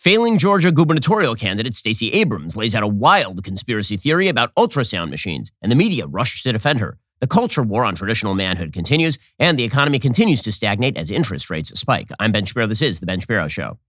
Failing Georgia gubernatorial candidate Stacey Abrams lays out a wild conspiracy theory about ultrasound machines, and the media rushes to defend her. The culture war on traditional manhood continues, and the economy continues to stagnate as interest rates spike. I'm Ben Shapiro. This is The Ben Shapiro Show.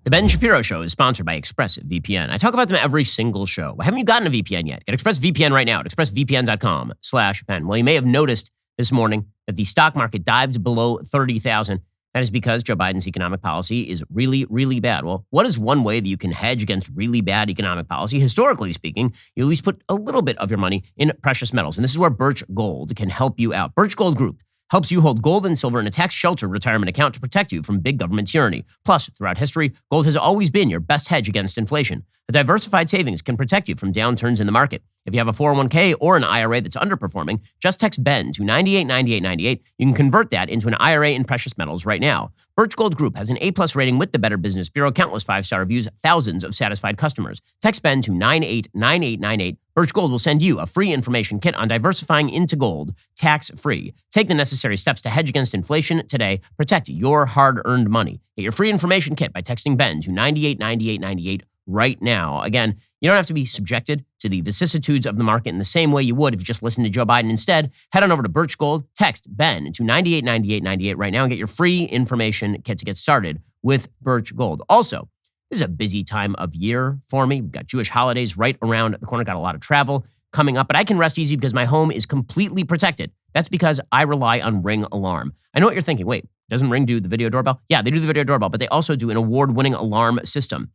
The Ben Shapiro Show is sponsored by ExpressVPN. I talk about them every single show. Haven't you gotten a VPN yet? Get ExpressVPN right now at expressvpn.com/Ben. Well, you may have noticed this morning that the stock market dived below 30,000. That is because Joe Biden's economic policy is really, really bad. Well, what is one way that you can hedge against really bad economic policy? Historically speaking, you at least put a little bit of your money in precious metals. And this is where Birch Gold can help you out. Birch Gold Group helps you hold gold and silver in a tax-sheltered retirement account to protect you from big government tyranny. Plus, throughout history, gold has always been your best hedge against inflation. A diversified savings can protect you from downturns in the market. If you have a 401k or an IRA that's underperforming, just text BEN to 989898. You can convert that into an IRA in precious metals right now. Birch Gold Group has an A+ rating with the Better Business Bureau, countless 5-star reviews, thousands of satisfied customers. Text BEN to 989898. Birch Gold will send you a free information kit on diversifying into gold, tax-free. Take the necessary steps to hedge against inflation today. Protect your hard-earned money. Get your free information kit by texting BEN to 989898 right now. Again, you don't have to be subjected to the vicissitudes of the market in the same way you would if you just listened to Joe Biden. Instead, head on over to Birch Gold, text BEN to 989898 right now and get your free information kit to get started with Birch Gold. Also, this is a busy time of year for me. We've got Jewish holidays right around the corner, got a lot of travel coming up, but I can rest easy because my home is completely protected. That's because I rely on Ring Alarm. I know what you're thinking. Wait, doesn't Ring do the video doorbell? Yeah, they do the video doorbell, but they also do an award-winning alarm system.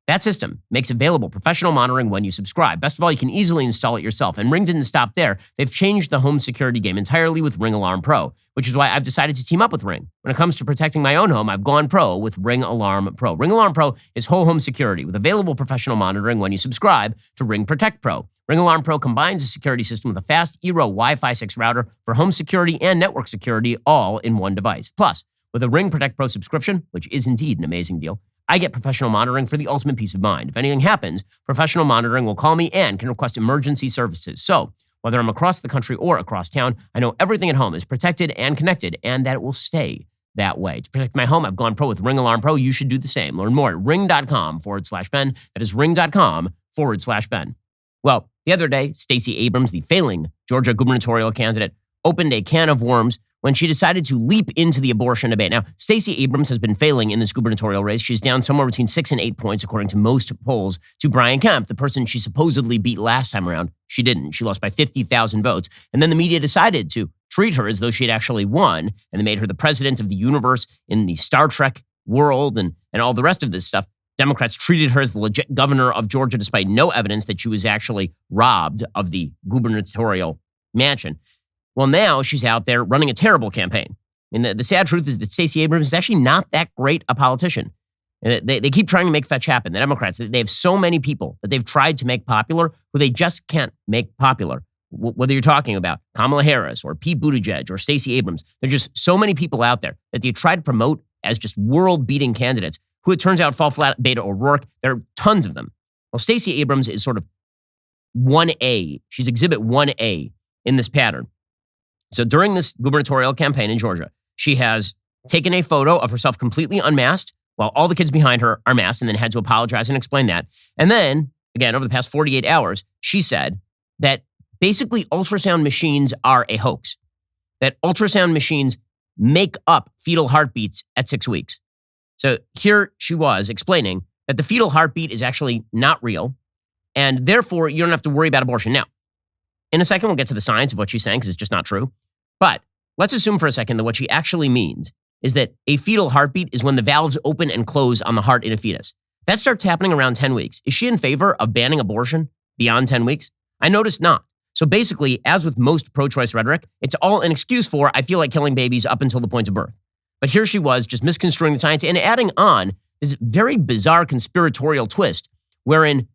That system makes available professional monitoring when you subscribe. Best of all, you can easily install it yourself. And Ring didn't stop there. They've changed the home security game entirely with Ring Alarm Pro, which is why I've decided to team up with Ring. When it comes to protecting my own home, I've gone pro with Ring Alarm Pro. Ring Alarm Pro is whole home security with available professional monitoring when you subscribe to Ring Protect Pro. Ring Alarm Pro combines a security system with a fast Eero Wi-Fi 6 router for home security and network security all in one device. Plus, with a Ring Protect Pro subscription, which is indeed an amazing deal, I get professional monitoring for the ultimate peace of mind. If anything happens, professional monitoring will call me and can request emergency services. So, whether I'm across the country or across town, I know everything at home is protected and connected, and that it will stay that way. To protect my home, I've gone pro with Ring Alarm Pro. You should do the same. Learn more at ring.com/Ben. That is ring.com/Ben. Well, the other day, Stacey Abrams, the failing Georgia gubernatorial candidate, opened a can of worms when she decided to leap into the abortion debate. Now, Stacey Abrams has been failing in this gubernatorial race. She's down somewhere between 6 and 8 points, according to most polls, to Brian Kemp, the person she supposedly beat last time around. She didn't. She lost by 50,000 votes. And then the media decided to treat her as though she had actually won, and they made her the president of the universe in the Star Trek world and all the rest of this stuff. Democrats treated her as the legit governor of Georgia, despite no evidence that she was actually robbed of the gubernatorial mansion. Well, now she's out there running a terrible campaign. And the sad truth is that Stacey Abrams is actually not that great a politician. They keep trying to make fetch happen. The Democrats, they have so many people that they've tried to make popular who they just can't make popular. Whether you're talking about Kamala Harris or Pete Buttigieg or Stacey Abrams, there's just so many people out there that they try to promote as just world-beating candidates who it turns out fall flat, Beto O'Rourke. There are tons of them. Well, Stacey Abrams is sort of 1A. She's exhibit 1A in this pattern. So during this gubernatorial campaign in Georgia, she has taken a photo of herself completely unmasked while all the kids behind her are masked, and then had to apologize and explain that. And then, again, over the past 48 hours, she said that basically ultrasound machines are a hoax, that ultrasound machines make up fetal heartbeats at 6 weeks. So here she was explaining that the fetal heartbeat is actually not real, and therefore you don't have to worry about abortion. Now, in a second, we'll get to the science of what she's saying because it's just not true. But let's assume for a second that what she actually means is that a fetal heartbeat is when the valves open and close on the heart in a fetus. That starts happening around 10 weeks. Is she in favor of banning abortion beyond 10 weeks? I noticed not. So basically, as with most pro-choice rhetoric, it's all an excuse for, I feel like killing babies up until the point of birth. But here she was just misconstruing the science and adding on this very bizarre conspiratorial twist wherein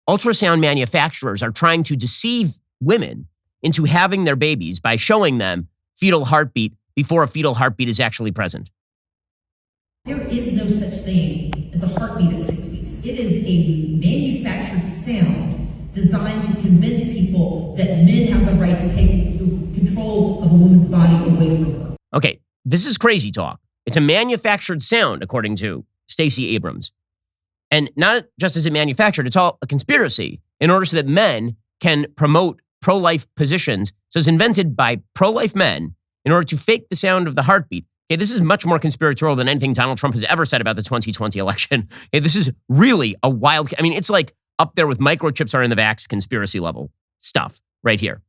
ultrasound manufacturers are trying to deceive women into having their babies by showing them fetal heartbeat before a fetal heartbeat is actually present. There is no such thing as a heartbeat at 6 weeks. It is a manufactured sound designed to convince people that men have the right to take control of a woman's body away from her. Okay, This is crazy talk. It's a manufactured sound, according to Stacey Abrams. And not just is it manufactured, it's all a conspiracy in order so that men can promote pro-life positions. So it's invented by pro-life men in order to fake the sound of the heartbeat. Okay, this is much more conspiratorial than anything Donald Trump has ever said about the 2020 election. Okay, this is really a wild, it's like up there with microchips are in the vax conspiracy level stuff right here.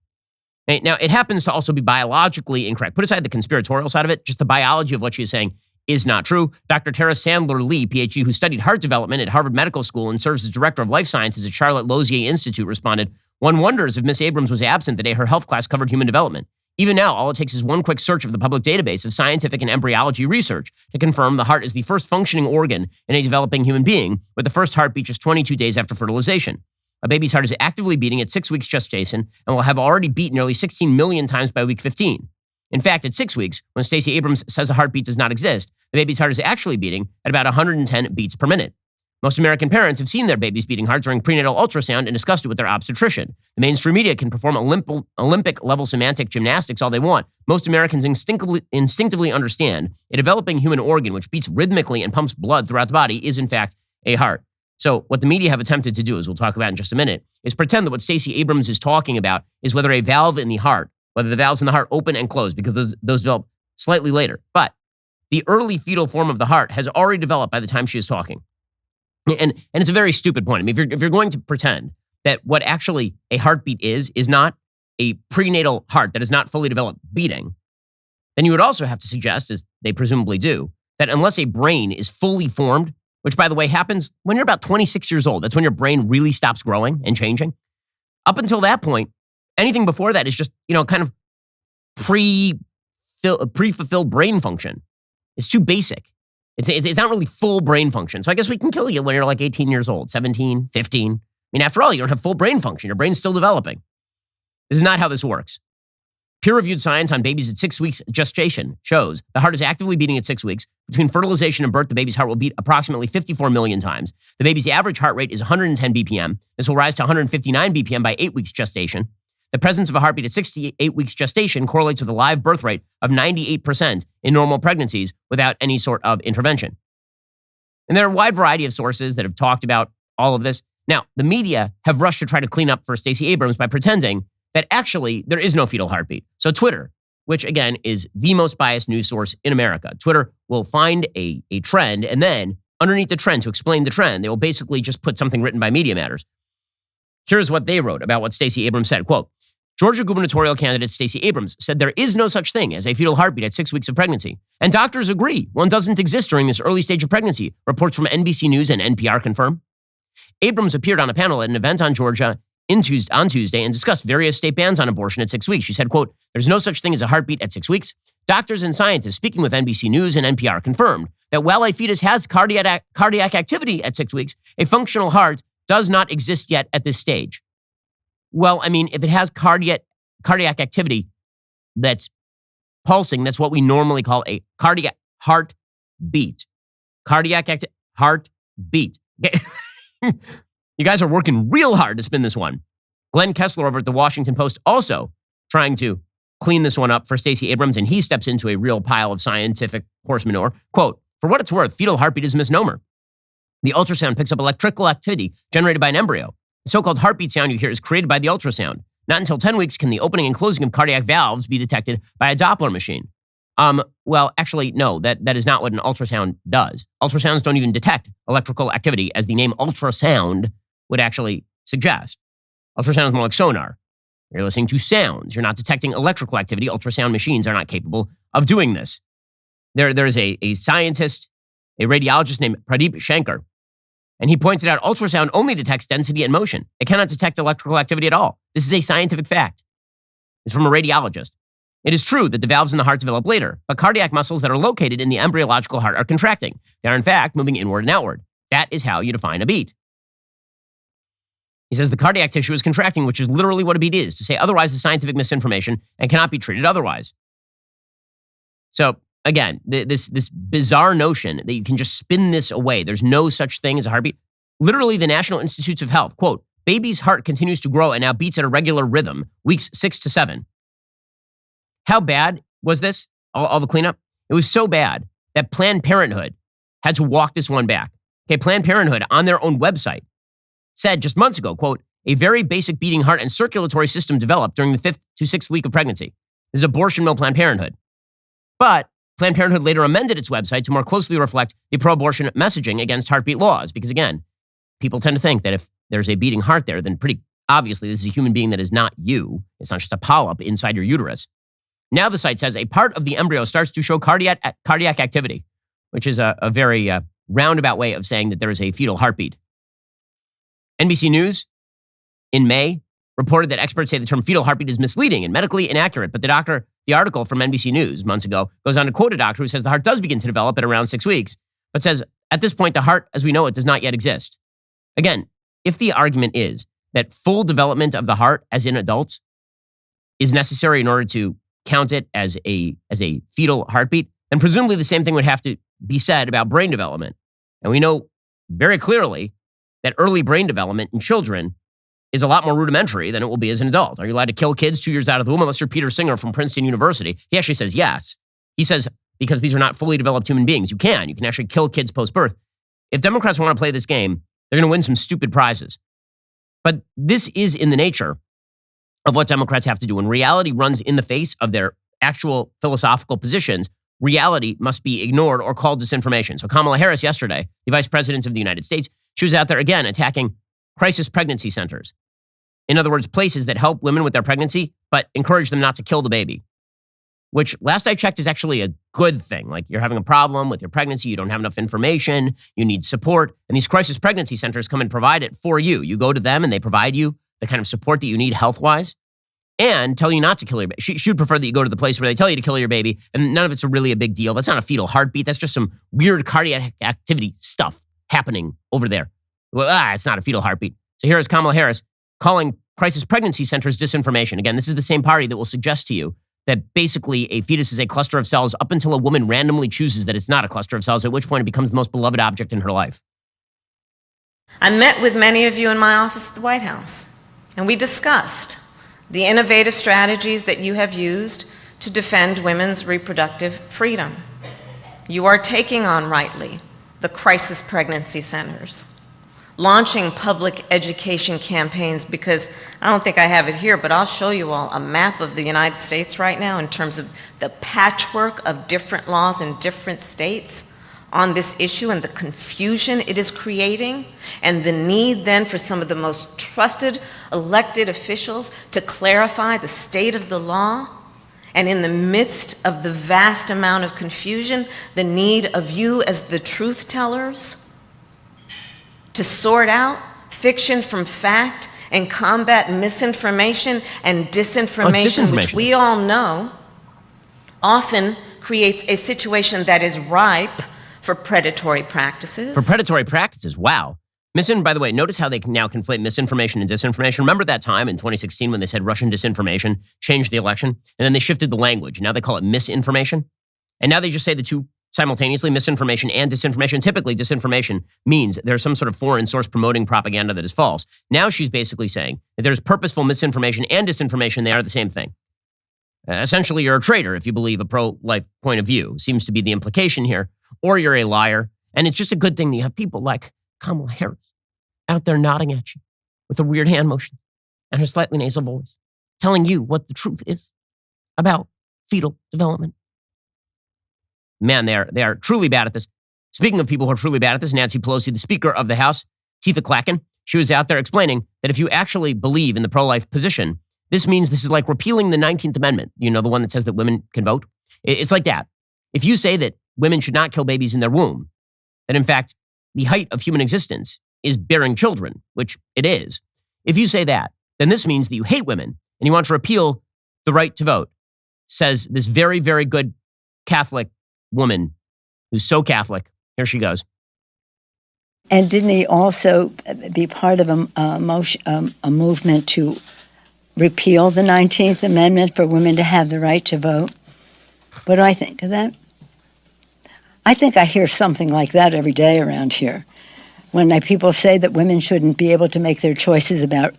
Okay, now, it happens to also be biologically incorrect. Put aside the conspiratorial side of it, just the biology of what she's saying is not true. Dr. Tara Sandler-Lee, PhD, who studied heart development at Harvard Medical School and serves as director of life sciences at Charlotte Lozier Institute, responded, "One wonders if Miss Abrams was absent the day her health class covered human development. Even now, all it takes is one quick search of the public database of scientific and embryology research to confirm the heart is the first functioning organ in a developing human being, with the first heartbeat just 22 days after fertilization. A baby's heart is actively beating at 6 weeks gestation and will have already beat nearly 16 million times by week 15. In fact, at 6 weeks, when Stacey Abrams says a heartbeat does not exist, the baby's heart is actually beating at about 110 beats per minute. Most American parents have seen their baby's beating heart during prenatal ultrasound and discussed it with their obstetrician. The mainstream media can perform Olympic-level semantic gymnastics all they want. Most Americans instinctively understand a developing human organ which beats rhythmically and pumps blood throughout the body is, in fact, a heart." So what the media have attempted to do, as we'll talk about in just a minute, is pretend that what Stacey Abrams is talking about is whether a valve in the heart, whether the valves in the heart open and close, because those develop slightly later. But the early fetal form of the heart has already developed by the time she is talking. And it's a very stupid point. If you're going to pretend that what actually a heartbeat is not a prenatal heart that is not fully developed beating, then you would also have to suggest, as they presumably do, that unless a brain is fully formed, which, by the way, happens when you're about 26 years old. That's when your brain really stops growing and changing. Up until that point, anything before that is just, kind of pre-fulfilled brain function. It's too basic. It's not really full brain function. So I guess we can kill you when you're like 18 years old, 17, 15. After all, you don't have full brain function. Your brain's still developing. This is not how this works. Peer-reviewed science on babies at 6 weeks gestation shows the heart is actively beating at 6 weeks. Between fertilization and birth, the baby's heart will beat approximately 54 million times. The baby's average heart rate is 110 BPM. This will rise to 159 BPM by 8 weeks gestation. The presence of a heartbeat at 68 weeks gestation correlates with a live birth rate of 98% in normal pregnancies without any sort of intervention. And there are a wide variety of sources that have talked about all of this. Now, the media have rushed to try to clean up for Stacey Abrams by pretending that actually there is no fetal heartbeat. So Twitter, which again is the most biased news source in America, Twitter will find a trend, and then underneath the trend, to explain the trend, they will basically just put something written by Media Matters. Here's what they wrote about what Stacey Abrams said, quote, "Georgia gubernatorial candidate Stacey Abrams said there is no such thing as a fetal heartbeat at 6 weeks of pregnancy. And doctors agree one doesn't exist during this early stage of pregnancy, reports from NBC News and NPR confirm. Abrams appeared on a panel at an event on Georgia on Tuesday and discussed various state bans on abortion at 6 weeks. She said, quote, "There's no such thing as a heartbeat at 6 weeks. Doctors and scientists speaking with NBC News and NPR confirmed that while a fetus has cardiac activity at 6 weeks, a functional heart does not exist yet at this stage." Well, if it has cardiac activity that's pulsing, that's what we normally call a cardiac heartbeat. Heartbeat. You guys are working real hard to spin this one. Glenn Kessler over at the Washington Post also trying to clean this one up for Stacey Abrams, and he steps into a real pile of scientific horse manure. Quote, "For what it's worth, fetal heartbeat is a misnomer. The ultrasound picks up electrical activity generated by an embryo. The so-called heartbeat sound you hear is created by the ultrasound. Not until 10 weeks can the opening and closing of cardiac valves be detected by a Doppler machine." Well, actually, no, that is not what an ultrasound does. Ultrasounds don't even detect electrical activity, as the name ultrasound would actually suggest. Ultrasound is more like sonar. You're listening to sounds. You're not detecting electrical activity. Ultrasound machines are not capable of doing this. There's a scientist, a radiologist named Pradeep Shankar, and he pointed out ultrasound only detects density and motion. It cannot detect electrical activity at all. This is a scientific fact. It's from a radiologist. It is true that the valves in the heart develop later, but cardiac muscles that are located in the embryological heart are contracting. They are, in fact, moving inward and outward. That is how you define a beat. He says the cardiac tissue is contracting, which is literally what a beat is. To say otherwise is scientific misinformation and cannot be treated otherwise. So, again, this bizarre notion that you can just spin this away, there's no such thing as a heartbeat. Literally, the National Institutes of Health, quote, "Baby's heart continues to grow and now beats at a regular rhythm, weeks 6 to 7. How bad was this, all the cleanup? It was so bad that Planned Parenthood had to walk this one back. Okay, Planned Parenthood on their own website said just months ago, quote, a very basic beating heart and circulatory system developed during the 5th to 6th week of pregnancy. This is abortion mill Planned Parenthood. But Planned Parenthood later amended its website to more closely reflect the pro-abortion messaging against heartbeat laws. Because again, people tend to think that if there's a beating heart there, then pretty obviously this is a human being that is not you. It's not just a polyp inside your uterus. Now the site says a part of the embryo starts to show cardiac activity, which is a very roundabout way of saying that there is a fetal heartbeat. NBC News in May reported that experts say the term fetal heartbeat is misleading and medically inaccurate, but the article from NBC News months ago goes on to quote a doctor who says the heart does begin to develop at around 6 weeks, but says at this point the heart as we know it does not yet exist. Again, if the argument is that full development of the heart as in adults is necessary in order to count it as a fetal heartbeat, then presumably the same thing would have to be said about brain development. And we know very clearly that early brain development in children is a lot more rudimentary than it will be as an adult. Are you allowed to kill kids 2 years out of the womb unless you're Peter Singer from Princeton University? He actually says yes. He says because these are not fully developed human beings, you can actually kill kids post-birth. If Democrats want to play this game, they're going to win some stupid prizes. But this is in the nature of what Democrats have to do. When reality runs in the face of their actual philosophical positions, reality must be ignored or called disinformation. So Kamala Harris yesterday, the vice president of the United States, she was out there again attacking crisis pregnancy centers. In other words, places that help women with their pregnancy, but encourage them not to kill the baby, which last I checked is actually a good thing. Like you're having a problem with your pregnancy, you don't have enough information, you need support, and these crisis pregnancy centers come and provide it for you. You go to them and they provide you the kind of support that you need health-wise and tell you not to kill your baby. She would prefer that you go to the place where they tell you to kill your baby and none of it's really a big deal. That's not a fetal heartbeat. That's just some weird cardiac activity stuff happening over there. Well, it's not a fetal heartbeat. So here is Kamala Harris calling crisis pregnancy centers disinformation. Again, this is the same party that will suggest to you that basically a fetus is a cluster of cells up until a woman randomly chooses that it's not a cluster of cells, at which point it becomes the most beloved object in her life. I met with many of you in my office at the White House, and we discussed the innovative strategies that you have used to defend women's reproductive freedom. You are taking on rightly the crisis pregnancy centers, launching public education campaigns, because I don't think I have it here, but I'll show you all a map of the United States right now in terms of the patchwork of different laws in different states on this issue and the confusion it is creating, and the need then for some of the most trusted elected officials to clarify the state of the law. And in the midst of the vast amount of confusion, the need of you as the truth tellers to sort out fiction from fact and combat misinformation and disinformation, which we all know often creates a situation that is ripe for predatory practices. For predatory practices, wow. By the way, notice how they can now conflate misinformation and disinformation. Remember that time in 2016 when they said Russian disinformation changed the election? And then they shifted the language. Now they call it misinformation. And now they just say the two simultaneously, misinformation and disinformation. Typically, disinformation means there's some sort of foreign source promoting propaganda that is false. Now she's basically saying that there's purposeful misinformation and disinformation. They are the same thing. Essentially, you're a traitor if you believe a pro-life point of view, seems to be the implication here, or you're a liar. And it's just a good thing that you have people like Kamala Harris out there nodding at you with a weird hand motion and her slightly nasal voice, telling you what the truth is about fetal development. Man, they are truly bad at this. Speaking of people who are truly bad at this, Nancy Pelosi, the Speaker of the House, Teetha Clacken, she was out there explaining that if you actually believe in the pro-life position, this means this is like repealing the 19th Amendment, you know, the one that says that women can vote. It's like that. If you say that women should not kill babies in their womb, that in fact, the height of human existence is bearing children, which it is. If you say that, then this means that you hate women and you want to repeal the right to vote, says this very, very good Catholic woman who's so Catholic. Here she goes. And didn't he also be part of a movement to repeal the 19th Amendment for women to have the right to vote? What do I think of that? I think I hear something like that every day around here. When people say that women shouldn't be able to make their choices about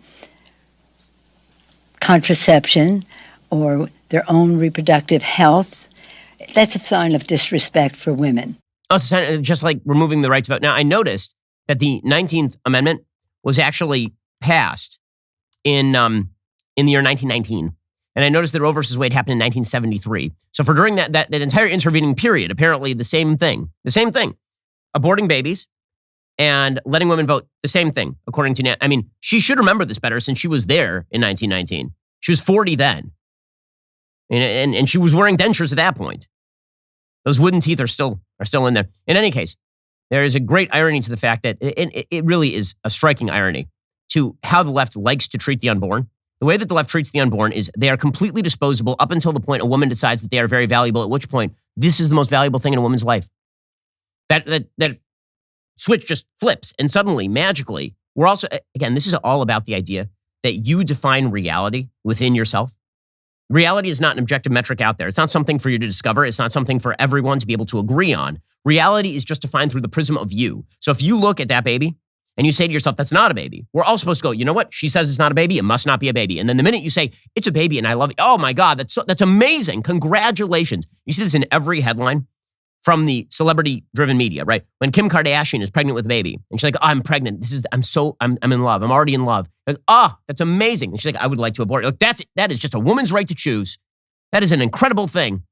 contraception or their own reproductive health, that's a sign of disrespect for women. Oh, it's just like removing the right to vote. Now, I noticed that the 19th Amendment was actually passed in the year 1919. And I noticed that Roe versus Wade happened in 1973. So for during that entire intervening period, apparently the same thing, aborting babies and letting women vote, the same thing, according to I mean, she should remember this better since she was there in 1919. She was 40 then. And she was wearing dentures at that point. Those wooden teeth are still in there. In any case, there is a great irony to the fact that it really is a striking irony to how the left likes to treat the unborn. The way that the left treats the unborn is they are completely disposable up until the point a woman decides that they are very valuable, at which point this is the most valuable thing in a woman's life. That switch just flips, and suddenly, magically, we're also, again, this is all about the idea that you define reality within yourself. Reality is not an objective metric out there. It's not something for you to discover. It's not something for everyone to be able to agree on. Reality is just defined through the prism of you. So if you look at that baby and you say to yourself, that's not a baby, we're all supposed to go, you know what? She says it's not a baby. It must not be a baby. And then the minute you say, it's a baby and I love it, oh my God, that's amazing. Congratulations. You see this in every headline from the celebrity-driven media, right? When Kim Kardashian is pregnant with a baby and she's like, oh, I'm pregnant. I'm in love. I'm already in love. Like, that's amazing. And she's like, I would like to abort. Like, that is just a woman's right to choose. That is an incredible thing.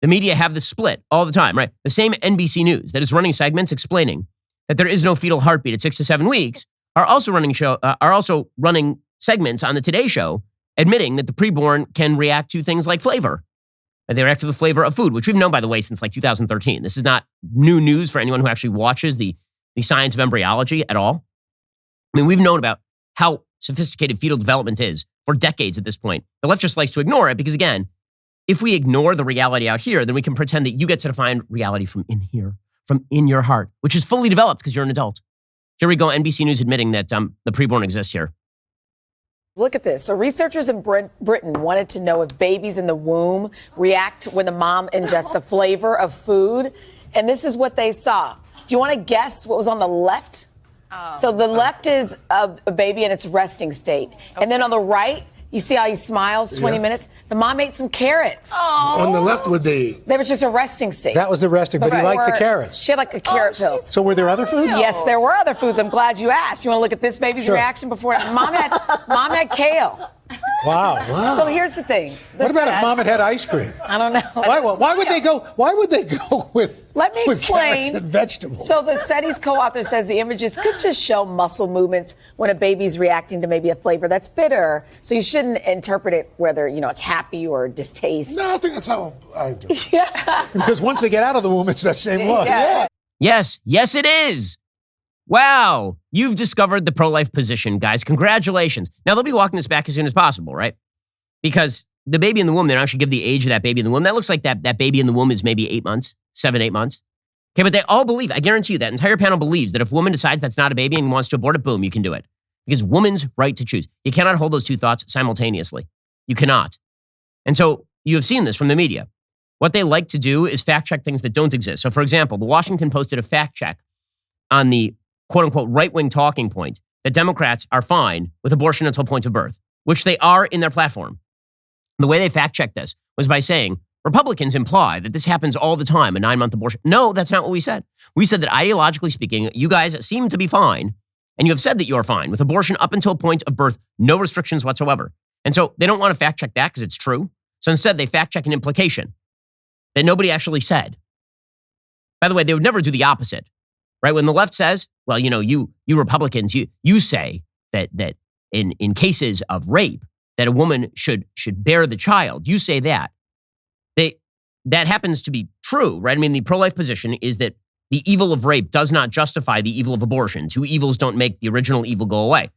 The media have this split all the time, right? The same NBC News that is running segments explaining that there is no fetal heartbeat at 6 to 7 weeks are also running segments on the Today Show admitting that the preborn can react to things like flavor. They react to the flavor of food, which we've known, by the way, since like 2013. This is not new news for anyone who actually watches the science of embryology at all. I mean, we've known about how sophisticated fetal development is for decades at this point. The left just likes to ignore it because, again, if we ignore the reality out here, then we can pretend that you get to define reality from in here, from in your heart, which is fully developed because you're an adult. Here we go, NBC News admitting that the preborn exists here. Look at this. So researchers in Britain wanted to know if babies in the womb react when the mom ingests a flavor of food. And this is what they saw. Do you want to guess what was on the left? So the left is a baby in its resting state. Okay. And then on the right, you see how he smiles 20 minutes? The mom ate some carrots. On the left with They were just a resting state. That was the resting, but he liked the carrots. She had like a carrot pill. So were there other foods? Yes, there were other foods. I'm glad you asked. You want to look at this baby's reaction before? Mom had kale. Wow. So here's the thing. What about if mom had ice cream? I don't know. Why would they go with Let me explain. Carrots and vegetables? So the study's co-author says the images could just show muscle movements when a baby's reacting to maybe a flavor that's bitter. So you shouldn't interpret it whether, it's happy or distaste. No, I think that's how I do it. Yeah. Because once they get out of the womb, it's that same look. Yeah. Yes, it is. Wow, you've discovered the pro-life position, guys. Congratulations. Now, they'll be walking this back as soon as possible, right? Because the baby in the womb, they don't actually give the age of that baby in the womb. That looks like that baby in the womb is maybe 8 months, 7-8 months. Okay, but they all believe, I guarantee you, that entire panel believes that if a woman decides that's not a baby and wants to abort it, boom, you can do it. Because woman's right to choose. You cannot hold those two thoughts simultaneously. You cannot. And so you have seen this from the media. What they like to do is fact check things that don't exist. So, for example, the Washington Post did a fact check on the quote-unquote right-wing talking point that Democrats are fine with abortion until point of birth, which they are in their platform. The way they fact-checked this was by saying, Republicans imply that this happens all the time, a 9-month abortion. No, that's not what we said. We said that ideologically speaking, you guys seem to be fine, and you have said that you are fine with abortion up until point of birth, no restrictions whatsoever. And so they don't want to fact-check that because it's true. So instead, they fact-check an implication that nobody actually said. By the way, they would never do the opposite. Right? When the left says, well, you Republicans, you say that in cases of rape, that a woman should bear the child. You say that. That happens to be true, right? I mean, the pro-life position is that the evil of rape does not justify the evil of abortion. Two evils don't make the original evil go away.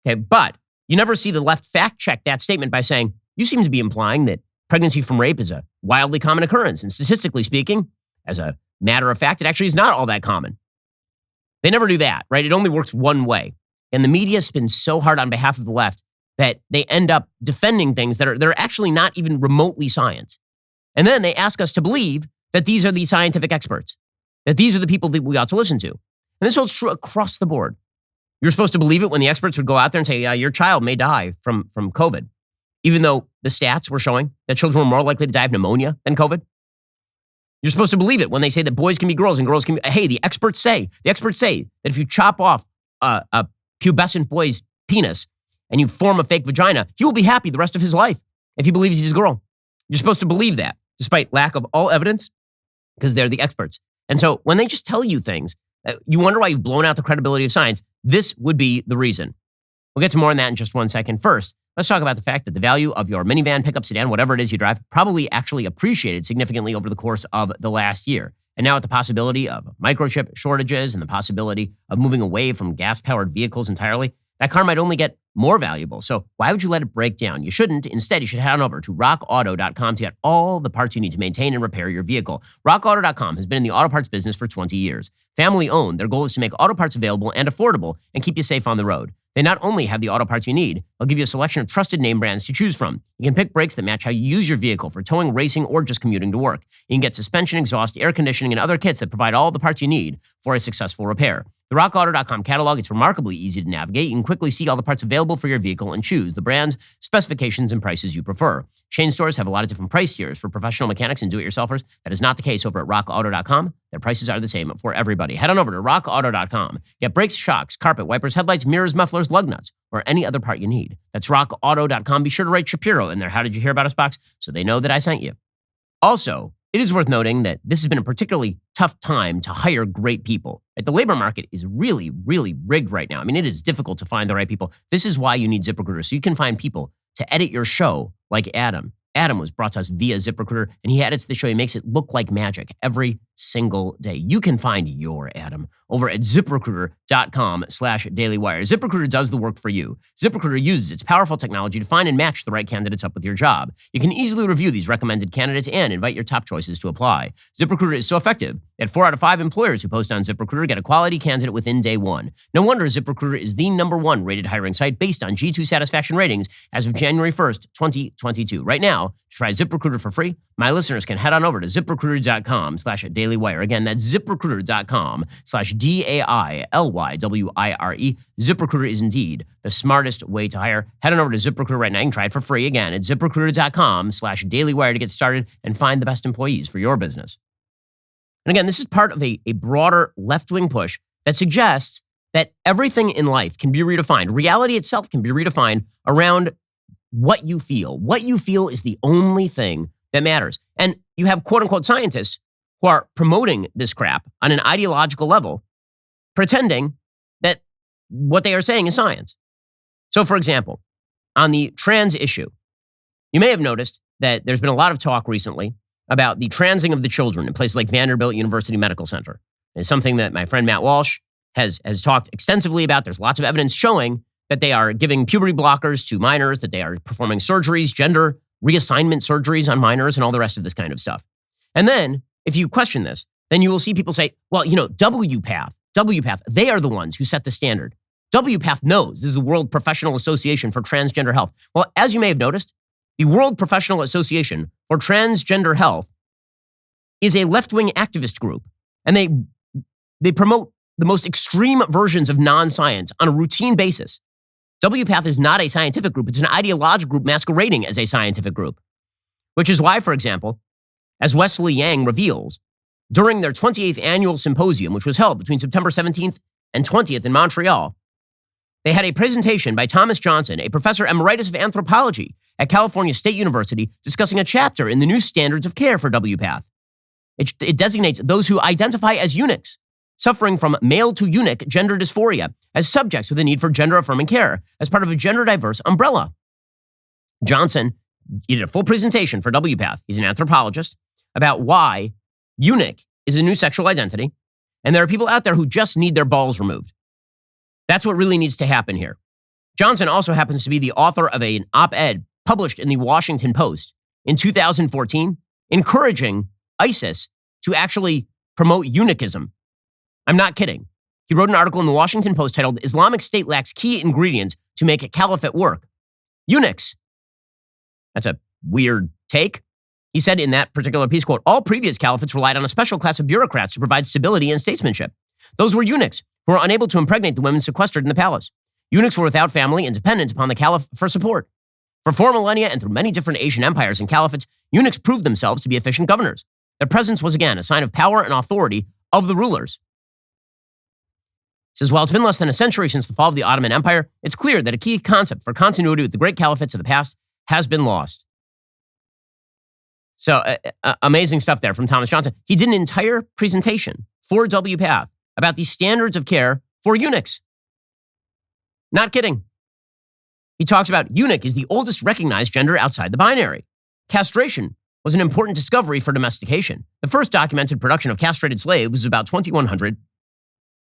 Okay, but you never see the left fact check that statement by saying, you seem to be implying that pregnancy from rape is a wildly common occurrence. And statistically speaking, as a matter of fact, it actually is not all that common. They never do that, right? It only works one way. And the media spins so hard on behalf of the left that they end up defending things that are actually not even remotely science. And then they ask us to believe that these are the scientific experts, that these are the people that we ought to listen to. And this holds true across the board. You're supposed to believe it when the experts would go out there and say, your child may die from COVID. even though the stats were showing that children were more likely to die of pneumonia than COVID. You're supposed to believe it when they say that boys can be girls and girls can be, hey, the experts say that if you chop off a pubescent boy's penis and you form a fake vagina, he will be happy the rest of his life if he believes he's a girl. You're supposed to believe that, despite lack of all evidence, because they're the experts. And so when they just tell you things, you wonder why you've blown out the credibility of science. This would be the reason. We'll get to more on that in just 1 second. First, let's talk about the fact that the value of your minivan, pickup, sedan, whatever it is you drive, probably actually appreciated significantly over the course of the last year. And now with the possibility of microchip shortages and the possibility of moving away from gas-powered vehicles entirely, that car might only get more valuable. So why would you let it break down? You shouldn't. Instead, you should head on over to rockauto.com to get all the parts you need to maintain and repair your vehicle. Rockauto.com has been in the auto parts business for 20 years. Family owned, their goal is to make auto parts available and affordable and keep you safe on the road. They not only have the auto parts you need, they'll give you a selection of trusted name brands to choose from. You can pick brakes that match how you use your vehicle for towing, racing, or just commuting to work. You can get suspension, exhaust, air conditioning, and other kits that provide all the parts you need for a successful repair. The RockAuto.com catalog, it's remarkably easy to navigate. You can quickly see all the parts available for your vehicle and choose the brands, specifications, and prices you prefer. Chain stores have a lot of different price tiers for professional mechanics and do-it-yourselfers. That is not the case over at RockAuto.com. Their prices are the same for everybody. Head on over to RockAuto.com. Get brakes, shocks, carpet, wipers, headlights, mirrors, mufflers, lug nuts, or any other part you need. That's RockAuto.com. Be sure to write Shapiro in their How Did You Hear About Us box so they know that I sent you. Also, it is worth noting that this has been a particularly tough time to hire great people. The labor market is really, really rigged right now. I mean, it is difficult to find the right people. This is why you need ZipRecruiter, so you can find people to edit your show like Adam. Adam was brought to us via ZipRecruiter, and he edits the show. He makes it look like magic every single day. You can find your Adam over at ZipRecruiter.com/dailywire. ZipRecruiter does the work for you. ZipRecruiter uses its powerful technology to find and match the right candidates up with your job. You can easily review these recommended candidates and invite your top choices to apply. ZipRecruiter is so effective that 4 out of 5 employers who post on ZipRecruiter get a quality candidate within day one. No wonder ZipRecruiter is the #1 rated hiring site based on G2 satisfaction ratings as of January 1st, 2022. Right now, to try ZipRecruiter for free, my listeners can head on over to ZipRecruiter.com/dailywire. Again, that's ZipRecruiter.com/DAILYWIRE. ZipRecruiter is indeed the smartest way to hire. Head on over to ZipRecruiter right now. You can try it for free. Again, at ZipRecruiter.com/dailywire to get started and find the best employees for your business. And again, this is part of a broader left-wing push that suggests that everything in life can be redefined. Reality itself can be redefined around what you feel. What you feel is the only thing that matters. And you have quote-unquote scientists who are promoting this crap on an ideological level, pretending that what they are saying is science. So, for example, on the trans issue, you may have noticed that there's been a lot of talk recently about the transing of the children in places like Vanderbilt University Medical Center. It's something that my friend Matt Walsh has talked extensively about. There's lots of evidence showing that they are giving puberty blockers to minors, that they are performing surgeries, gender reassignment surgeries on minors, and all the rest of this kind of stuff. And then, if you question this, then you will see people say, well, WPATH, they are the ones who set the standard. WPATH knows. This is the World Professional Association for Transgender Health. Well, as you may have noticed, the World Professional Association for Transgender Health is a left-wing activist group, and they promote the most extreme versions of non-science on a routine basis. WPATH is not a scientific group. It's an ideological group masquerading as a scientific group, which is why, for example, as Wesley Yang reveals, during their 28th annual symposium, which was held between September 17th and 20th in Montreal, they had a presentation by Thomas Johnson, a professor emeritus of anthropology at California State University, discussing a chapter in the new standards of care for WPATH. It designates those who identify as eunuchs, suffering from male-to-eunuch gender dysphoria, as subjects with a need for gender-affirming care as part of a gender-diverse umbrella. Johnson, he did a full presentation for WPATH, he's an anthropologist, about why eunuch is a new sexual identity, and there are people out there who just need their balls removed. That's what really needs to happen here. Johnson also happens to be the author of an op-ed published in the Washington Post in 2014, encouraging ISIS to actually promote eunuchism. I'm not kidding. He wrote an article in the Washington Post titled, "Islamic State Lacks Key Ingredients to Make a Caliphate Work." Eunuchs. That's a weird take. He said in that particular piece, quote, "All previous caliphates relied on a special class of bureaucrats to provide stability and statesmanship. Those were eunuchs who were unable to impregnate the women sequestered in the palace. Eunuchs were without family and dependent upon the caliph for support. For 4 millennia and through many different Asian empires and caliphates, eunuchs proved themselves to be efficient governors. Their presence was again a sign of power and authority of the rulers. It says, while it's been less than a century since the fall of the Ottoman Empire, it's clear that a key concept for continuity with the great caliphates of the past has been lost. So amazing stuff there from Thomas Johnson. He did an entire presentation for WPATH about the standards of care for eunuchs. Not kidding. He talks about eunuch is the oldest recognized gender outside the binary. Castration was an important discovery for domestication. The first documented production of castrated slaves was about 2100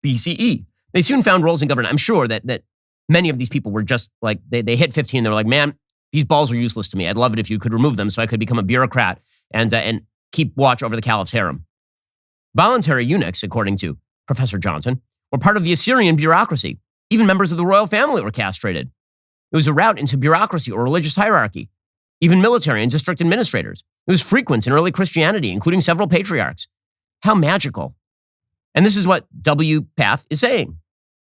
BCE. They soon found roles in government. I'm sure that many of these people were just like, they hit 15. They were like, man, these balls are useless to me. I'd love it if you could remove them so I could become a bureaucrat and keep watch over the caliph's harem. Voluntary eunuchs, according to Professor Johnson, were part of the Assyrian bureaucracy. Even members of the royal family were castrated. It was a route into bureaucracy or religious hierarchy, even military and district administrators. It was frequent in early Christianity, including several patriarchs. How magical. And this is what WPATH is saying.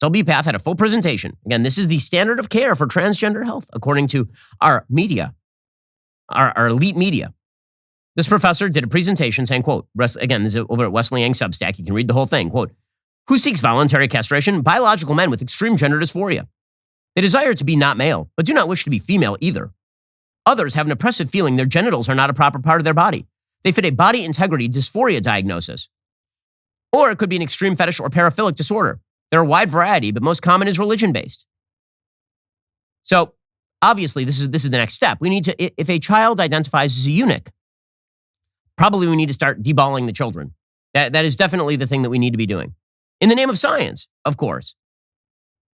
WPATH had a full presentation. Again, this is the standard of care for transgender health, according to our media, our elite media. This professor did a presentation saying, quote, again, this is over at Wesley Yang Substack. You can read the whole thing. Quote, who seeks voluntary castration? Biological men with extreme gender dysphoria. They desire to be not male, but do not wish to be female either. Others have an oppressive feeling their genitals are not a proper part of their body. They fit a body integrity dysphoria diagnosis. Or it could be an extreme fetish or paraphilic disorder. There are a wide variety, but most common is religion-based. So, obviously, this is the next step. We need to, if a child identifies as a eunuch, probably we need to start deballing the children. That is definitely the thing that we need to be doing. In the name of science, of course.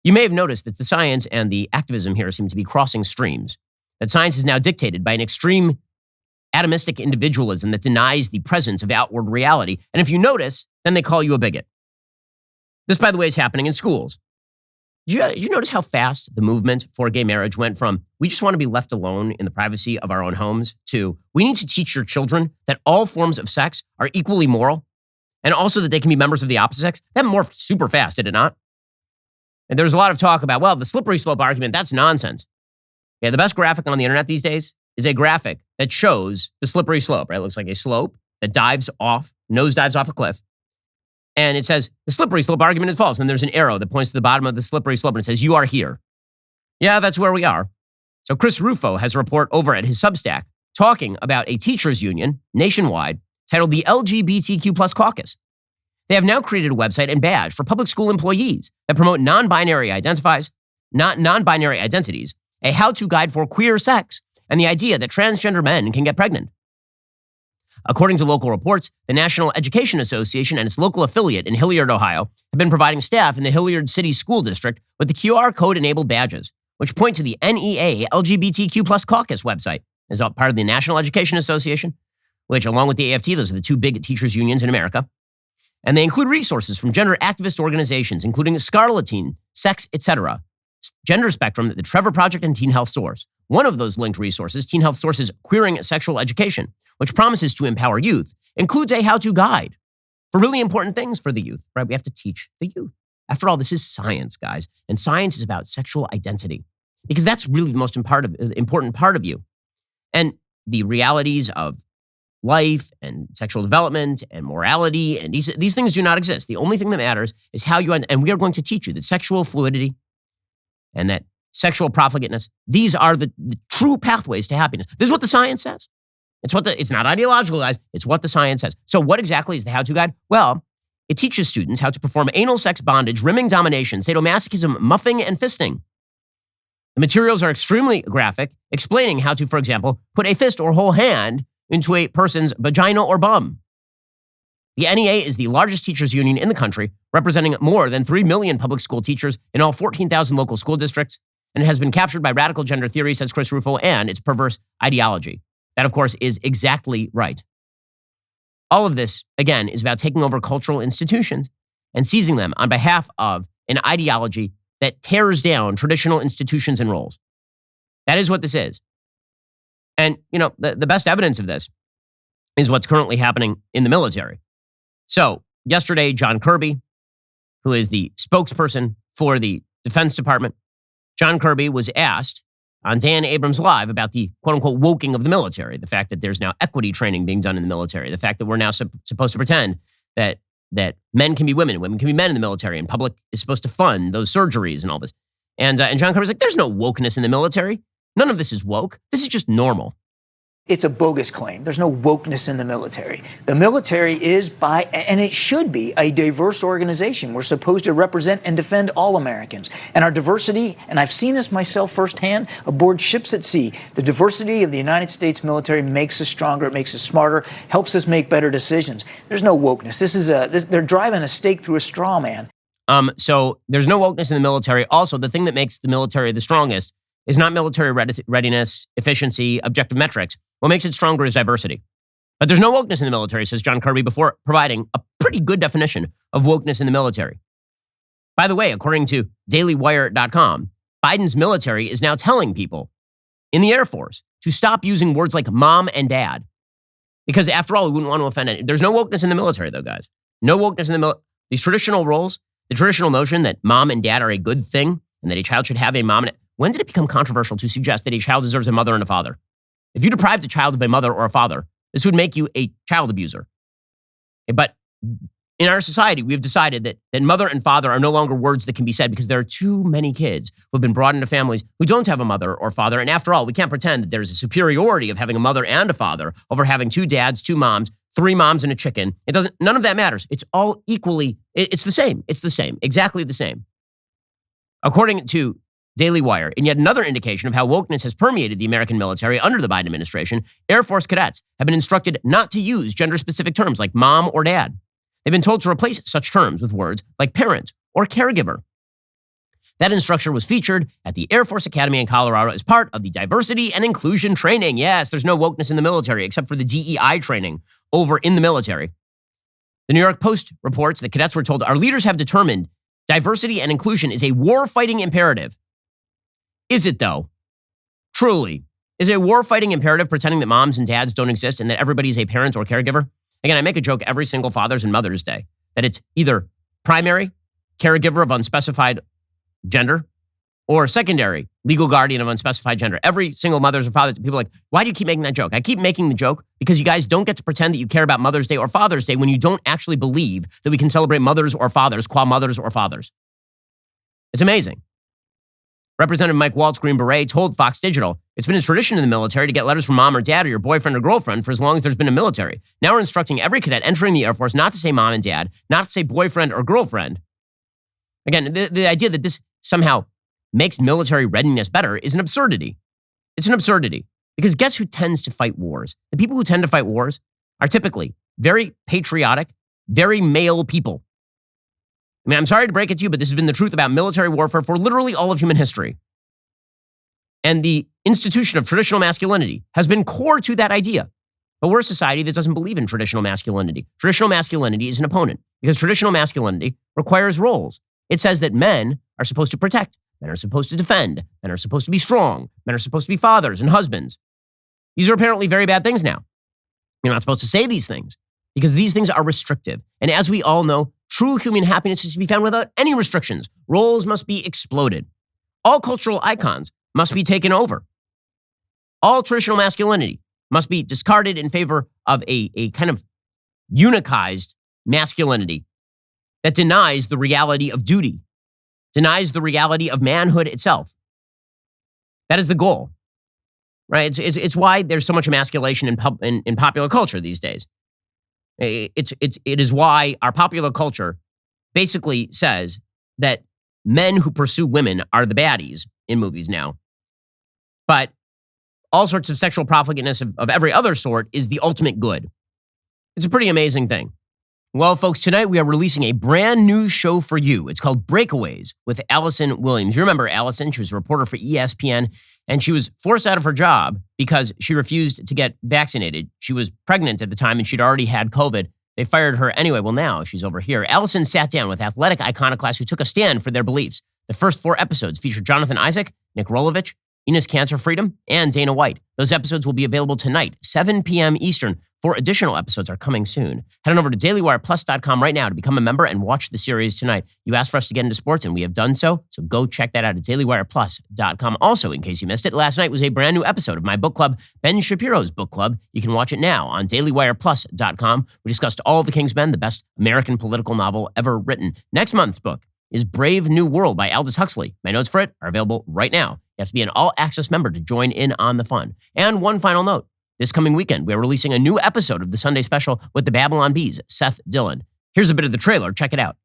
You may have noticed that the science and the activism here seem to be crossing streams. That science is now dictated by an extreme atomistic individualism that denies the presence of outward reality. And if you notice, then they call you a bigot. This, by the way, is happening in schools. Did you notice how fast the movement for gay marriage went from we just want to be left alone in the privacy of our own homes to we need to teach your children that all forms of sex are equally moral and also that they can be members of the opposite sex? That morphed super fast, did it not? And there's a lot of talk about, well, the slippery slope argument, that's nonsense. Yeah, the best graphic on the internet these days is a graphic that shows the slippery slope, right? It looks like a slope that nosedives off a cliff. And it says, the slippery slope argument is false. And there's an arrow that points to the bottom of the slippery slope and it says, you are here. Yeah, that's where we are. So Chris Rufo has a report over at his Substack talking about a teachers union nationwide titled the LGBTQ plus caucus. They have now created a website and badge for public school employees that promote non-binary identities, a how-to guide for queer sex, and the idea that transgender men can get pregnant. According to local reports, the National Education Association and its local affiliate in Hilliard, Ohio, have been providing staff in the Hilliard City School District with the QR code-enabled badges, which point to the NEA LGBTQ plus caucus website as part of the National Education Association, which, along with the AFT, those are the two big teachers' unions in America. And they include resources from gender activist organizations, including Scarleteen, Sex, etc., Gender Spectrum, the Trevor Project, and Teen Health Source. One of those linked resources, Teen Health Source's Queering Sexual Education, which promises to empower youth, includes a how-to guide for really important things for the youth, right? We have to teach the youth. After all, this is science, guys, and science is about sexual identity because that's really the most important part of you. And the realities of life and sexual development and morality and these things do not exist. The only thing that matters is how you, and we are going to teach you that sexual fluidity and that sexual profligateness, these are the true pathways to happiness. This is what the science says. It's not ideological, guys. It's what the science says. So what exactly is the how-to guide? Well, it teaches students how to perform anal sex bondage, rimming domination, sadomasochism, muffing, and fisting. The materials are extremely graphic, explaining how to, for example, put a fist or whole hand into a person's vagina or bum. The NEA is the largest teachers union in the country, representing more than 3 million public school teachers in all 14,000 local school districts, and it has been captured by radical gender theory, says Chris Rufo, and its perverse ideology. That, of course, is exactly right. All of this, again, is about taking over cultural institutions and seizing them on behalf of an ideology that tears down traditional institutions and roles. That is what this is. And, the best evidence of this is what's currently happening in the military. So yesterday, John Kirby, who is the spokesperson for the Defense Department, John Kirby was asked on Dan Abrams Live about the quote-unquote woking of the military, the fact that there's now equity training being done in the military, the fact that we're now supposed to pretend that men can be women can be men in the military, and public is supposed to fund those surgeries and all this. And John Kirby's like, there's no wokeness in the military. None of this is woke. This is just normal. It's a bogus claim. There's no wokeness in the military. The military is and it should be, a diverse organization. We're supposed to represent and defend all Americans. And our diversity, and I've seen this myself firsthand aboard ships at sea, the diversity of the United States military makes us stronger, it makes us smarter, helps us make better decisions. There's no wokeness. They're driving a stake through a straw man. So there's no wokeness in the military. Also, the thing that makes the military the strongest is not military readiness, efficiency, objective metrics. What makes it stronger is diversity. But there's no wokeness in the military, says John Kirby, before providing a pretty good definition of wokeness in the military. By the way, according to dailywire.com, Biden's military is now telling people in the Air Force to stop using words like mom and dad. Because after all, we wouldn't want to offend anyone. There's no wokeness in the military, though, guys. No wokeness in the military. These traditional roles, the traditional notion that mom and dad are a good thing and that a child should have a mom and when did it become controversial to suggest that a child deserves a mother and a father? If you deprived a child of a mother or a father, this would make you a child abuser. But in our society, we have decided that mother and father are no longer words that can be said because there are too many kids who have been brought into families who don't have a mother or father. And after all, we can't pretend that there's a superiority of having a mother and a father over having two dads, two moms, three moms and a chicken. None of that matters. It's all equally, it's the same. It's the same, exactly the same. According to Daily Wire, in yet another indication of how wokeness has permeated the American military under the Biden administration, Air Force cadets have been instructed not to use gender-specific terms like mom or dad. They've been told to replace such terms with words like parent or caregiver. That instruction was featured at the Air Force Academy in Colorado as part of the diversity and inclusion training. Yes, there's no wokeness in the military except for the DEI training over in the military. The New York Post reports that cadets were told our leaders have determined diversity and inclusion is a war-fighting imperative. Is it, though? Truly. Is it a war-fighting imperative pretending that moms and dads don't exist and that everybody's a parent or caregiver? Again, I make a joke every single Father's and Mother's Day that it's either primary, caregiver of unspecified gender, or secondary, legal guardian of unspecified gender. Every single Mother's or Father's Day, people are like, why do you keep making that joke? I keep making the joke because you guys don't get to pretend that you care about Mother's Day or Father's Day when you don't actually believe that we can celebrate mothers or fathers qua mothers or fathers. It's amazing. Representative Mike Waltz, Green Beret, told Fox Digital, it's been a tradition in the military to get letters from mom or dad or your boyfriend or girlfriend for as long as there's been a military. Now we're instructing every cadet entering the Air Force not to say mom and dad, not to say boyfriend or girlfriend. Again, the idea that this somehow makes military readiness better is an absurdity. It's an absurdity. Because guess who tends to fight wars? The people who tend to fight wars are typically very patriotic, very male people. I mean, I'm sorry to break it to you, but this has been the truth about military warfare for literally all of human history. And the institution of traditional masculinity has been core to that idea. But we're a society that doesn't believe in traditional masculinity. Traditional masculinity is an opponent because traditional masculinity requires roles. It says that men are supposed to protect, men are supposed to defend, men are supposed to be strong, men are supposed to be fathers and husbands. These are apparently very bad things now. You're not supposed to say these things because these things are restrictive. And as we all know, true human happiness is to be found without any restrictions. Roles must be exploded. All cultural icons must be taken over. All traditional masculinity must be discarded in favor of a kind of unicized masculinity that denies the reality of duty, denies the reality of manhood itself. That is the goal, right? It's why there's so much emasculation in popular culture these days. It is why our popular culture basically says that men who pursue women are the baddies in movies now. But all sorts of sexual profligateness of every other sort is the ultimate good. It's a pretty amazing thing. Well, folks, tonight we are releasing a brand new show for you. It's called Breakaways with Allison Williams. You remember Allison? She was a reporter for ESPN, and she was forced out of her job because she refused to get vaccinated. She was pregnant at the time, and she'd already had COVID. They fired her anyway. Well, now she's over here. Allison sat down with athletic iconoclasts who took a stand for their beliefs. The first 4 episodes featured Jonathan Isaac, Nick Rolovich, Enos Cancer Freedom, and Dana White. Those episodes will be available tonight, 7 p.m. Eastern, 4 additional episodes are coming soon. Head on over to dailywireplus.com right now to become a member and watch the series tonight. You asked for us to get into sports, and we have done so go check that out at dailywireplus.com. Also, in case you missed it, last night was a brand new episode of my book club, Ben Shapiro's book club. You can watch it now on dailywireplus.com. We discussed All of the King's Men, the best American political novel ever written. Next month's book is Brave New World by Aldous Huxley. My notes for it are available right now. You have to be an all-access member to join in on the fun. And one final note. This coming weekend, we are releasing a new episode of the Sunday Special with the Babylon Bee's Seth Dillon. Here's a bit of the trailer. Check it out.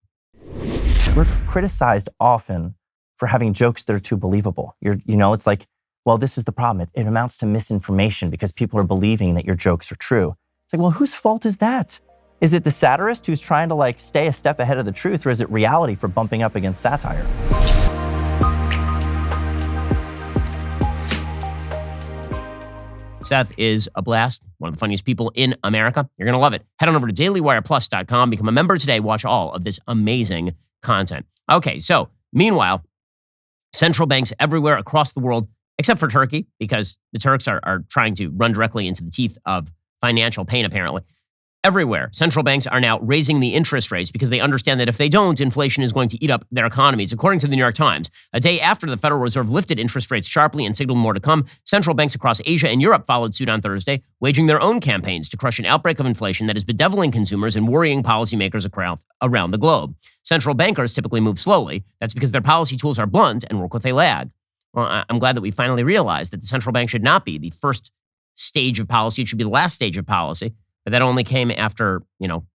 We're criticized often for having jokes that are too believable. It's like, well, this is the problem. It amounts to misinformation because people are believing that your jokes are true. It's like, well, whose fault is that? Is it the satirist who's trying to stay a step ahead of the truth, or is it reality for bumping up against satire? Seth is a blast, one of the funniest people in America. You're going to love it. Head on over to dailywireplus.com, become a member today, watch all of this amazing content. Okay, so meanwhile, central banks everywhere across the world, except for Turkey, because the Turks are trying to run directly into the teeth of financial pain, apparently. Everywhere, central banks are now raising the interest rates because they understand that if they don't, inflation is going to eat up their economies. According to the New York Times, a day after the Federal Reserve lifted interest rates sharply and signaled more to come, central banks across Asia and Europe followed suit on Thursday, waging their own campaigns to crush an outbreak of inflation that is bedeviling consumers and worrying policymakers around the globe. Central bankers typically move slowly. That's because their policy tools are blunt and work with a lag. Well, I'm glad that we finally realized that the central bank should not be the first stage of policy. It should be the last stage of policy. But that only came after,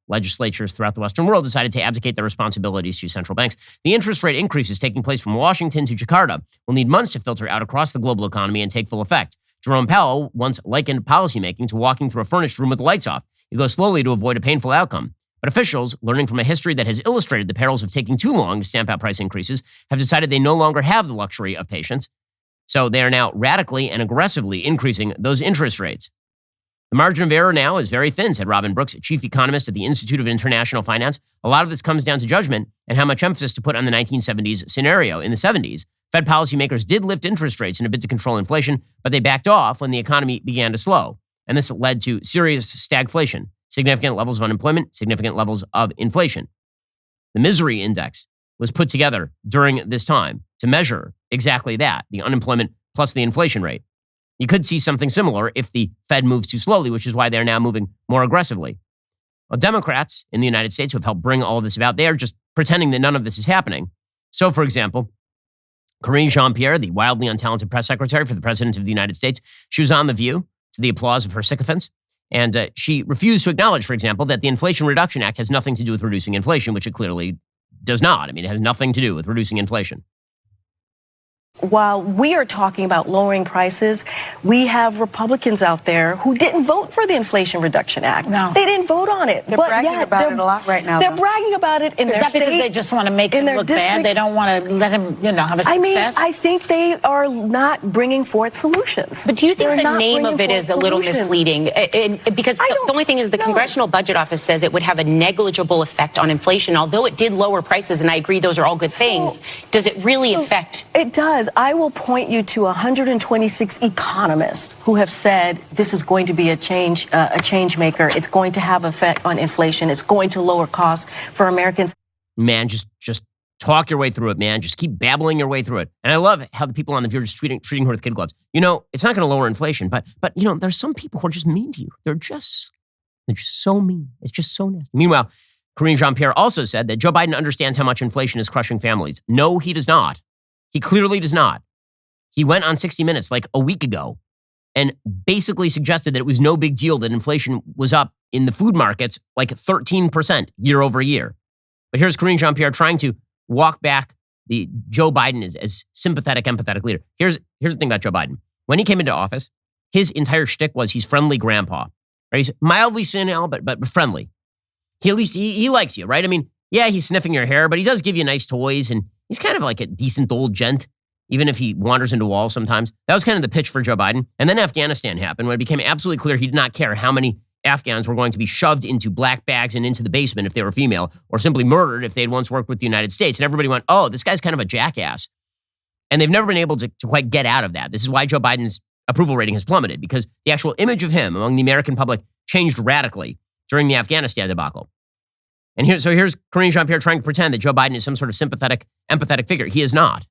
legislatures throughout the Western world decided to abdicate their responsibilities to central banks. The interest rate increases taking place from Washington to Jakarta will need months to filter out across the global economy and take full effect. Jerome Powell once likened policymaking to walking through a furnished room with the lights off. You go slowly to avoid a painful outcome. But officials, learning from a history that has illustrated the perils of taking too long to stamp out price increases, have decided they no longer have the luxury of patience. So they are now radically and aggressively increasing those interest rates. The margin of error now is very thin, said Robin Brooks, chief economist at the Institute of International Finance. A lot of this comes down to judgment and how much emphasis to put on the 1970s scenario. In the 70s, Fed policymakers did lift interest rates in a bid to control inflation, but they backed off when the economy began to slow. And this led to serious stagflation, significant levels of unemployment, significant levels of inflation. The misery index was put together during this time to measure exactly that, the unemployment plus the inflation rate. You could see something similar if the Fed moves too slowly, which is why they're now moving more aggressively. Well, Democrats in the United States who have helped bring all of this about, they are just pretending that none of this is happening. So, for example, Karine Jean-Pierre, the wildly untalented press secretary for the President of the United States, she was on The View to the applause of her sycophants, and she refused to acknowledge, for example, that the Inflation Reduction Act has nothing to do with reducing inflation, which it clearly does not. I mean, it has nothing to do with reducing inflation. While we are talking about lowering prices, we have Republicans out there who didn't vote for the Inflation Reduction Act. No. They didn't vote on it. They're bragging about it a lot right now. They're bragging about it in their state. Is that because they just want to make him look bad? They don't want to let him, have a success? I think they are not bringing forth solutions. But do you think the name of it is a little misleading? Because the only thing is the Congressional Budget Office says it would have a negligible effect on inflation, although it did lower prices, and I agree those are all good things. Does it really affect? It does. I will point you to 126 economists who have said this is going to be a change maker. It's going to have effect on inflation. It's going to lower costs for Americans. Man, just talk your way through it, man. Just keep babbling your way through it. And I love how the people on The View are just treating her with kid gloves. It's not going to lower inflation, but there's some people who are just mean to you. They're just so mean. It's just so nasty. Meanwhile, Karine Jean-Pierre also said that Joe Biden understands how much inflation is crushing families. No, he does not. He clearly does not. He went on 60 Minutes like a week ago and basically suggested that it was no big deal that inflation was up in the food markets like 13% year over year. But here's Karine Jean-Pierre trying to walk back the Joe Biden as sympathetic, empathetic leader. Here's the thing about Joe Biden. When he came into office, his entire shtick was he's friendly grandpa. Right? He's mildly senile, but friendly. He at least he likes you, right? I mean, yeah, he's sniffing your hair, but he does give you nice toys, and he's kind of like a decent old gent, even if he wanders into walls sometimes. That was kind of the pitch for Joe Biden. And then Afghanistan happened when it became absolutely clear he did not care how many Afghans were going to be shoved into black bags and into the basement if they were female, or simply murdered if they'd once worked with the United States. And everybody went, oh, this guy's kind of a jackass. And they've never been able to quite get out of that. This is why Joe Biden's approval rating has plummeted, because the actual image of him among the American public changed radically during the Afghanistan debacle. And here's Karine Jean-Pierre trying to pretend that Joe Biden is some sort of sympathetic, empathetic figure. He is not.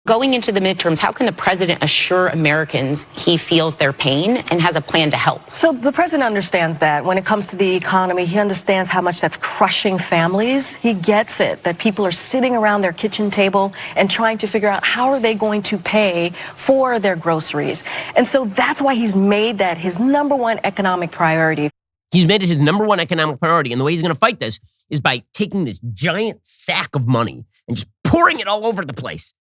Going into the midterms, how can the president assure Americans he feels their pain and has a plan to help? So the president understands that when it comes to the economy, he understands how much that's crushing families. He gets it, that people are sitting around their kitchen table and trying to figure out how are they going to pay for their groceries. And so that's why he's made that his number one economic priority. He's made it his number one economic priority. And the way he's going to fight this is by taking this giant sack of money and just pouring it all over the place.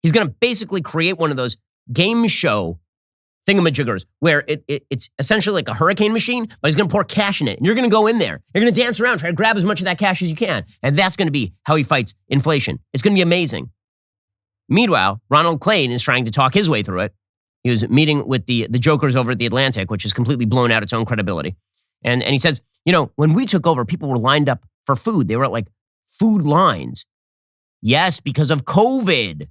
He's going to basically create one of those game show thingamajiggers where it's essentially like a hurricane machine, but he's going to pour cash in it. And you're going to go in there. You're going to dance around, try to grab as much of that cash as you can. And that's going to be how he fights inflation. It's going to be amazing. Meanwhile, Ronald Klain is trying to talk his way through it. He was meeting with the jokers over at The Atlantic, which has completely blown out its own credibility. And he says, when we took over, people were lined up for food. They were at like food lines. Yes, because of COVID.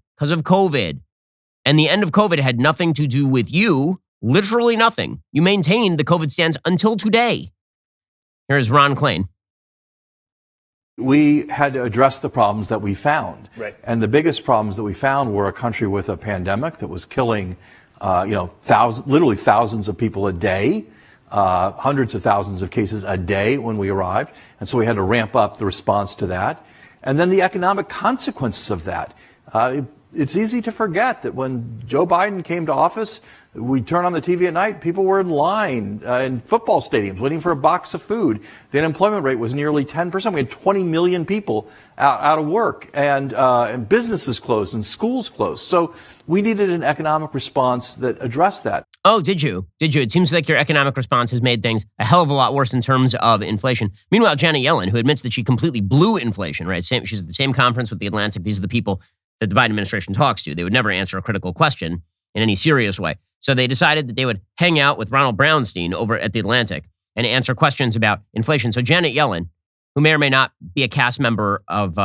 And the end of COVID had nothing to do with you, literally nothing. You maintained the COVID stance until today. Here's Ron Klain. We had to address the problems that we found. Right. And the biggest problems that we found were a country with a pandemic that was killing, literally thousands of people a day, hundreds of thousands of cases a day when we arrived. And so we had to ramp up the response to that. And then the economic consequences of that. It's easy to forget that when Joe Biden came to office, we turn on the TV at night, people were in line in football stadiums waiting for a box of food. The unemployment rate was nearly 10%. We had 20 million people out of work, and businesses closed and schools closed. So we needed an economic response that addressed that. Oh, did you? It seems like your economic response has made things a hell of a lot worse in terms of inflation. Meanwhile, Janet Yellen, who admits that she completely blew inflation, right? She's at the same conference with The Atlantic. These are the people that the Biden administration talks to. They would never answer a critical question in any serious way. So they decided that they would hang out with Ronald Brownstein over at The Atlantic and answer questions about inflation. So Janet Yellen, who may or may not be a cast member of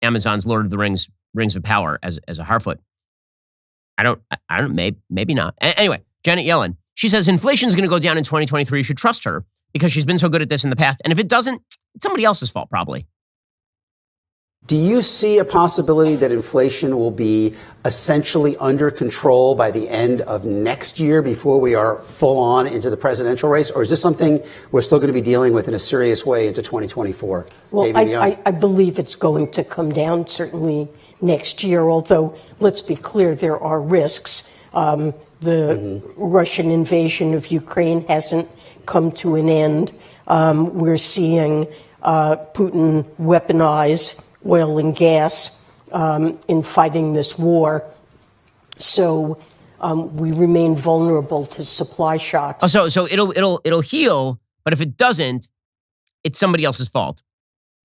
Amazon's Lord of the Rings of Power as a Harfoot. I don't, maybe not. Anyway, Janet Yellen, she says inflation is going to go down in 2023. You should trust her because she's been so good at this in the past. And if it doesn't, it's somebody else's fault, probably. Do you see a possibility that inflation will be essentially under control by the end of next year before we are full on into the presidential race? Or is this something we're still going to be dealing with in a serious way into 2024? Well, I believe it's going to come down certainly next year, although let's be clear, there are risks. The Russian invasion of Ukraine hasn't come to an end. We're seeing Putin weaponize oil and gas in fighting this war. So we remain vulnerable to supply shocks. Oh, so it'll heal, but if it doesn't, it's somebody else's fault.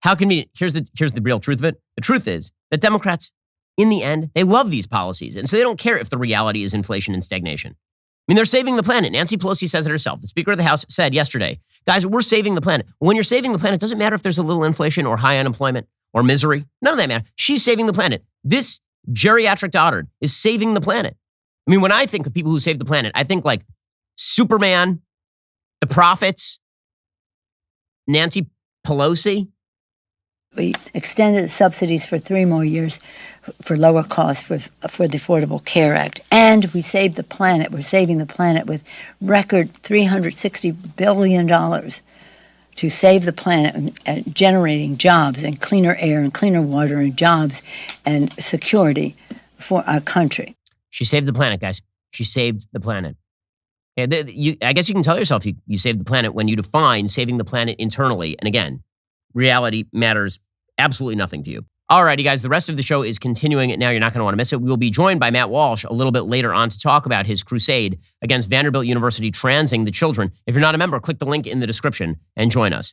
How can we? Here's the real truth of it. The truth is that Democrats, in the end, they love these policies, and so they don't care if the reality is inflation and stagnation. I mean, they're saving the planet. Nancy Pelosi says it herself. The Speaker of the House said yesterday, guys, we're saving the planet. When you're saving the planet, it doesn't matter if there's a little inflation or high unemployment or misery. None of that matters. She's saving the planet. This geriatric dotard is saving the planet. I mean, when I think of people who save the planet, I think like Superman, the prophets, Nancy Pelosi. We extended subsidies for 3 more years for lower costs for the Affordable Care Act. And we saved the planet. We're saving the planet with record $360 billion to save the planet and generating jobs and cleaner air and cleaner water and jobs and security for our country. She saved the planet, guys. She saved the planet. Yeah, I guess you can tell yourself you saved the planet when you define saving the planet internally. And again, reality matters absolutely nothing to you. All righty, guys, the rest of the show is continuing. Now you're not going to want to miss it. We will be joined by Matt Walsh a little bit later on to talk about his crusade against Vanderbilt University transing the children. If you're not a member, click the link in the description and join us.